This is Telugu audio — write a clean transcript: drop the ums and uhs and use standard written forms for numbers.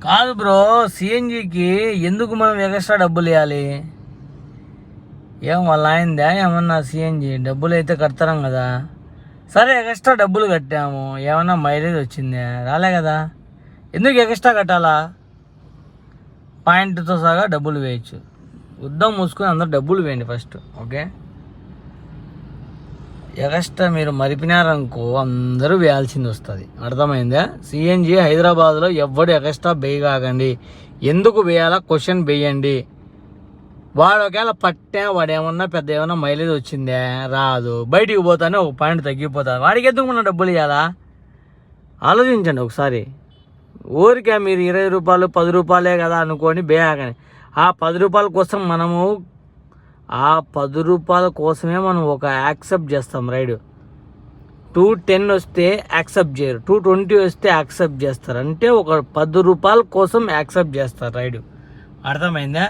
కాదు బ్రో, సిఎన్జికి ఎందుకు మనం ఎక్స్ట్రా డబ్బులు ఇవ్వాలి? ఏం వాళ్ళ అయిందా ఏమన్నా? సిఎన్జి డబ్బులు అయితే కడతాం కదా. సరే ఎక్స్ట్రా డబ్బులు కట్టాము, ఏమన్నా మైలేజ్ వచ్చిందా? రాలే కదా. ఎందుకు ఎక్స్ట్రా కట్టాలా? పాయింట్తో సహా డబ్బులు వేయచ్చు. యుద్ధం మూసుకొని అందరూ డబ్బులు వేయండి ఫస్ట్. ఓకే, ఎక్స్ట్రా మీరు మరిపినారనుకో అందరూ వేయాల్సింది వస్తుంది. అర్థమైందా? సిఎన్జి హైదరాబాద్లో ఎవ్వడు ఎక్స్ట్రా కాకండి. ఎందుకు వేయాలా క్వశ్చన్ వేయండి. వాడు ఒకవేళ పట్టే వాడు ఏమన్నా పెద్ద ఏమన్నా మైలేజ్ వచ్చిందే రాదు, బయటికి పోతానే ఒక పాయింట్ తగ్గిపోతుంది. వాడికి ఎందుకు మనం డబ్బులు ఇవ్వాలా? ఆలోచించండి ఒకసారి. ఊరికే మీరు 20 రూపాయలు 10 రూపాయలే కదా అనుకొని బేయాకని ఆ 10 రూపాయల కోసం మనము ఆ 10 రూపాయల కోసమే మనం ఒక యాక్సెప్ట్ చేస్తాం రైడ్. 210 వస్తే యాక్సెప్ట్ చేయరు, 220 వస్తే యాక్సెప్ట్ చేస్తారు. అంటే ఒక 10 రూపాయల కోసం యాక్సెప్ట్ చేస్తారు రైడ్. అర్థమైందా?